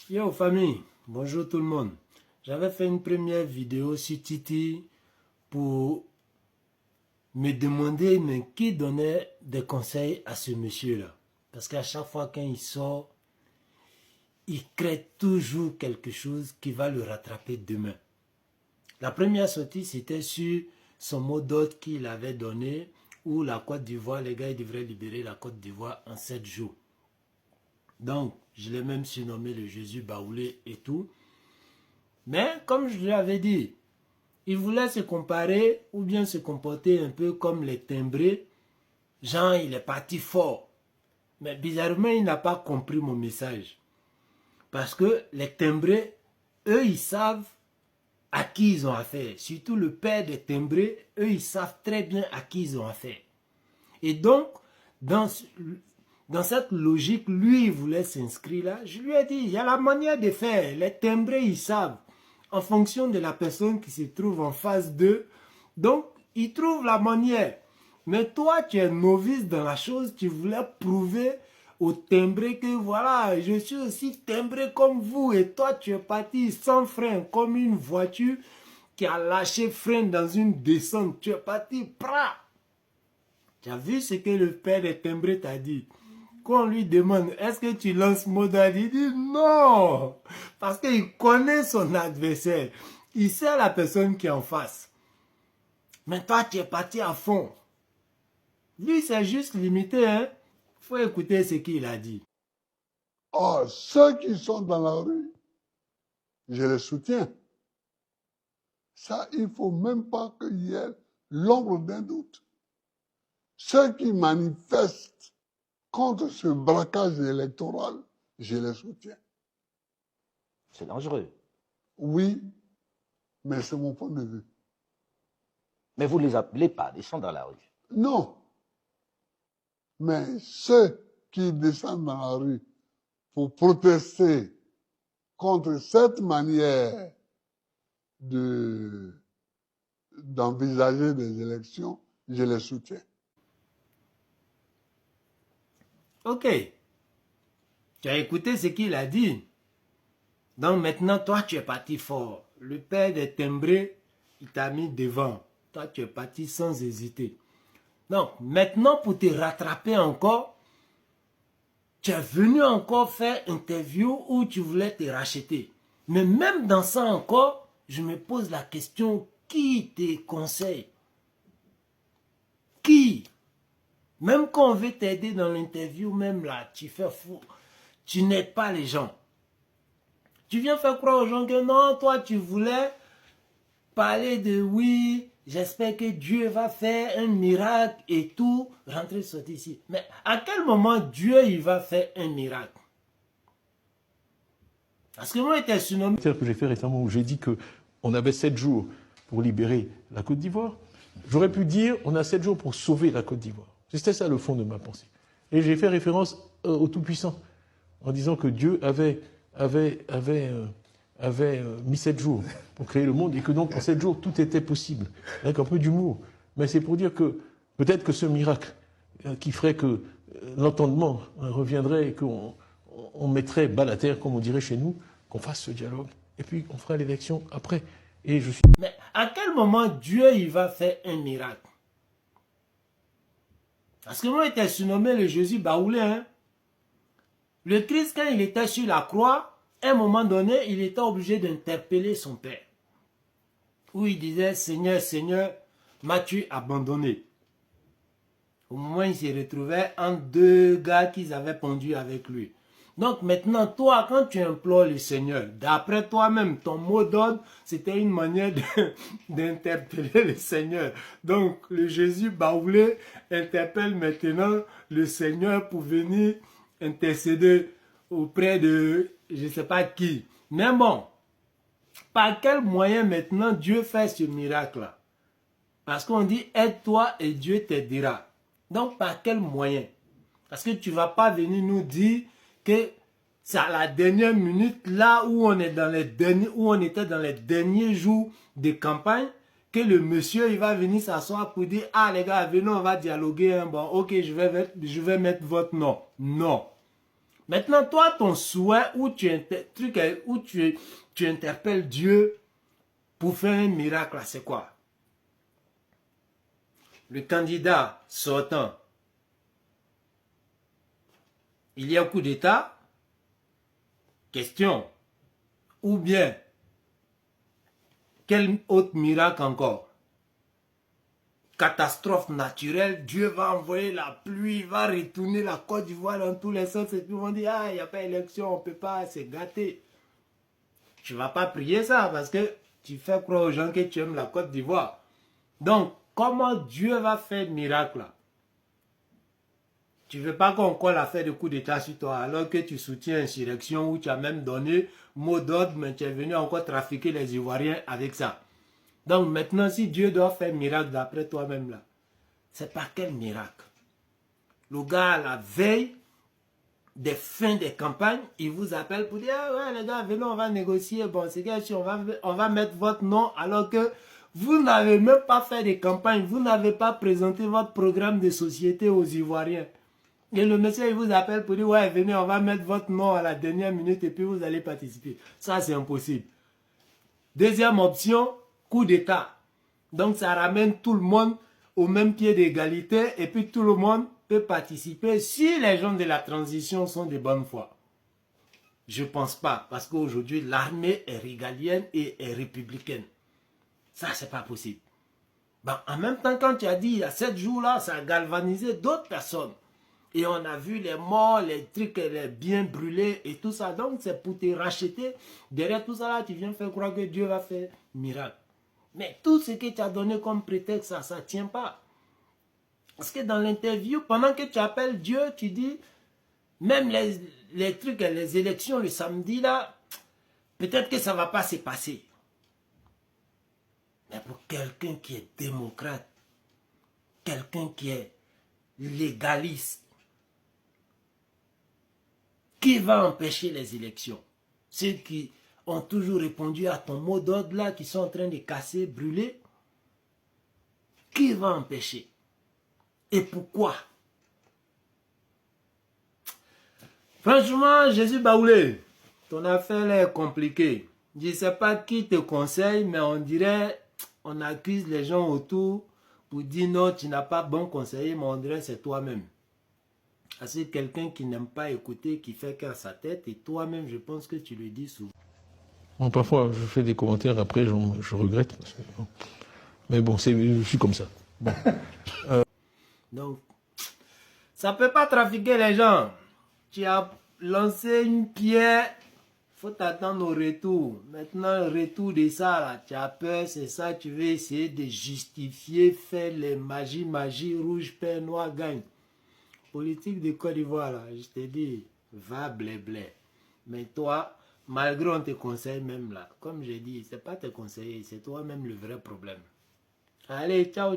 Yo famille, bonjour tout le monde. J'avais fait une première vidéo sur Titi pour me demander mais qui donnait des conseils à ce monsieur-là. Parce qu'à chaque fois quand il sort, il crée toujours quelque chose qui va le rattraper demain. La première sortie, c'était sur son mot d'ordre qu'il avait donné où la Côte d'Ivoire, les gars, ils devraient libérer la Côte d'Ivoire en 7 jours. Donc, je l'ai même surnommé le Jésus baoulé et tout. Mais, comme je l'avais dit, il voulait se comparer ou bien se comporter un peu comme les timbrés. Genre, il est parti fort. Mais bizarrement, il n'a pas compris mon message. Parce que les timbrés, eux, ils savent à qui ils ont affaire. Surtout le père des timbrés, eux, ils savent très bien à qui ils ont affaire. Et donc, dans cette logique, lui, il voulait s'inscrire là. Je lui ai dit, il y a la manière de faire. Les timbrés, ils savent. En fonction de la personne qui se trouve en face d'eux. Donc, ils trouvent la manière. Mais toi, tu es novice dans la chose. Tu voulais prouver aux timbrés que voilà, je suis aussi timbré comme vous. Et toi, tu es parti sans frein, comme une voiture qui a lâché frein dans une descente. Tu es parti, pra. Tu as vu ce que le père des timbrés t'a dit? Quand on lui demande, est-ce que tu lances modal? Il dit non. Parce qu'il connaît son adversaire. Il sait la personne qui est en face. Mais toi, tu es parti à fond. Lui, c'est juste limité. Hein? Faut écouter ce qu'il a dit. Ah, ceux qui sont dans la rue, je les soutiens. Ça, il ne faut même pas qu'il y ait l'ombre d'un doute. Ceux qui manifestent contre ce braquage électoral, je les soutiens. C'est dangereux. Oui, mais c'est mon point de vue. Mais vous ne les appelez pas, ils sont dans la rue. Non. Mais ceux qui descendent dans la rue pour protester contre cette manière d'envisager des élections, je les soutiens. Ok. Tu as écouté ce qu'il a dit. Donc maintenant, toi, tu es parti fort. Le père des timbrés, il t'a mis devant. Toi, tu es parti sans hésiter. Donc, maintenant, pour te rattraper encore, tu es venu encore faire interview où tu voulais te racheter. Mais même dans ça encore, je me pose la question, qui te conseille? Qui? Même quand on veut t'aider dans l'interview, même là, tu fais fou. Tu n'aides pas les gens. Tu viens faire croire aux gens que non, toi, tu voulais parler de oui, j'espère que Dieu va faire un miracle et tout, rentrer, sortir ici. Mais à quel moment Dieu, il va faire un miracle? Parce que moi, j'étais surnommé. Que j'ai fait récemment où j'ai dit qu'on avait 7 jours pour libérer la Côte d'Ivoire. J'aurais pu dire on a 7 jours pour sauver la Côte d'Ivoire. C'était ça le fond de ma pensée. Et j'ai fait référence au Tout-Puissant en disant que Dieu avait mis 7 jours pour créer le monde et que donc en 7 jours tout était possible. Avec un peu d'humour. Mais c'est pour dire que peut-être que ce miracle qui ferait que l'entendement reviendrait et qu'on mettrait balle à terre, comme on dirait chez nous, qu'on fasse ce dialogue. Et puis on fera l'élection après. Et je suis... Mais à quel moment Dieu il va faire un miracle? Parce que moi, j'étais surnommé le Jésus baoulé. Hein? Le Christ, quand il était sur la croix, à un moment donné, il était obligé d'interpeller son Père. Où il disait, Seigneur, Seigneur, m'as-tu abandonné? Au moment où il se retrouvait entre deux gars qu'ils avaient pendu avec lui. Donc maintenant, toi, quand tu implores le Seigneur, d'après toi-même, ton mot d'ordre, c'était une manière d'interpeller le Seigneur. Donc, le Jésus baoulé interpelle maintenant le Seigneur pour venir intercéder auprès de je ne sais pas qui. Mais bon, par quel moyen maintenant Dieu fait ce miracle-là? Parce qu'on dit aide-toi et Dieu t'aidera. Donc, par quel moyen? Parce que tu ne vas pas venir nous dire que c'est à la dernière minute, là où on est dans les derniers, où on était dans les derniers jours de campagne, que le monsieur il va venir s'asseoir pour dire ah les gars venez on va dialoguer hein. Bon ok je vais mettre votre nom. Non. Maintenant, toi, ton souhait où tu interpelles Dieu pour faire un miracle, c'est quoi? Le candidat sortant, il y a un coup d'État? Question. Ou bien, quel autre miracle encore? Catastrophe naturelle, Dieu va envoyer la pluie, va retourner la Côte d'Ivoire dans tous les sens et puis ils vont dire, ah, il n'y a pas d'élection, on ne peut pas, c'est gâté. Tu ne vas pas prier ça parce que tu fais croire aux gens que tu aimes la Côte d'Ivoire. Donc, comment Dieu va faire miracle là? Tu ne veux pas qu'on colle l'affaire de coup d'État sur toi alors que tu soutiens l'insurrection où tu as même donné mot d'ordre, mais tu es venu encore trafiquer les Ivoiriens avec ça. Donc maintenant, si Dieu doit faire miracle d'après toi-même là, c'est pas quel miracle? Le gars, à la veille des fins des campagnes, il vous appelle pour dire, ah ouais les gars, venez, on va négocier, bon c'est gars, on va mettre votre nom alors que vous n'avez même pas fait de campagne, vous n'avez pas présenté votre programme de société aux Ivoiriens. Et le monsieur, il vous appelle pour dire, ouais, venez, on va mettre votre nom à la dernière minute et puis vous allez participer. Ça, c'est impossible. Deuxième option, coup d'État. Donc, ça ramène tout le monde au même pied d'égalité et puis tout le monde peut participer si les gens de la transition sont de bonne foi. Je ne pense pas, parce qu'aujourd'hui, l'armée est régalienne et est républicaine. Ça, c'est pas possible. Ben, en même temps, quand tu as dit, il y a 7 jours-là, ça a galvanisé d'autres personnes. Et on a vu les morts, les trucs, les biens brûlés et tout ça. Donc, c'est pour te racheter. Derrière tout ça, là, tu viens faire croire que Dieu va faire miracle. Mais tout ce que tu as donné comme prétexte, ça ne tient pas. Parce que dans l'interview, pendant que tu appelles Dieu, tu dis, même les trucs, les élections le samedi, là, peut-être que ça ne va pas se passer. Mais pour quelqu'un qui est démocrate, quelqu'un qui est légaliste, qui va empêcher les élections? Ceux qui ont toujours répondu à ton mot d'ordre là, qui sont en train de casser, brûler, qui va empêcher? Et pourquoi? Franchement, Jésus Baoulé, ton affaire est compliquée. Je ne sais pas qui te conseille, mais on dirait, on accuse les gens autour pour dire non, tu n'as pas bon conseiller, mais on dirait c'est toi-même. C'est quelqu'un qui n'aime pas écouter, qui fait qu'à sa tête, et toi-même, je pense que tu le dis souvent. Bon, parfois, je fais des commentaires, après, je regrette. Parce que, bon. Mais bon, je suis comme ça. Bon. Donc, ça ne peut pas trafiquer les gens. Tu as lancé une pierre, il faut t'attendre au retour. Maintenant, le retour de ça, là, tu as peur, c'est ça, tu veux essayer de justifier, faire les magie, rouge, pain, noir, gagne. Politique de Côte d'Ivoire, là, je te dis, va blé. Mais toi, malgré on te conseille même là, comme j'ai dit, c'est pas te conseiller, c'est toi-même le vrai problème. Allez, ciao.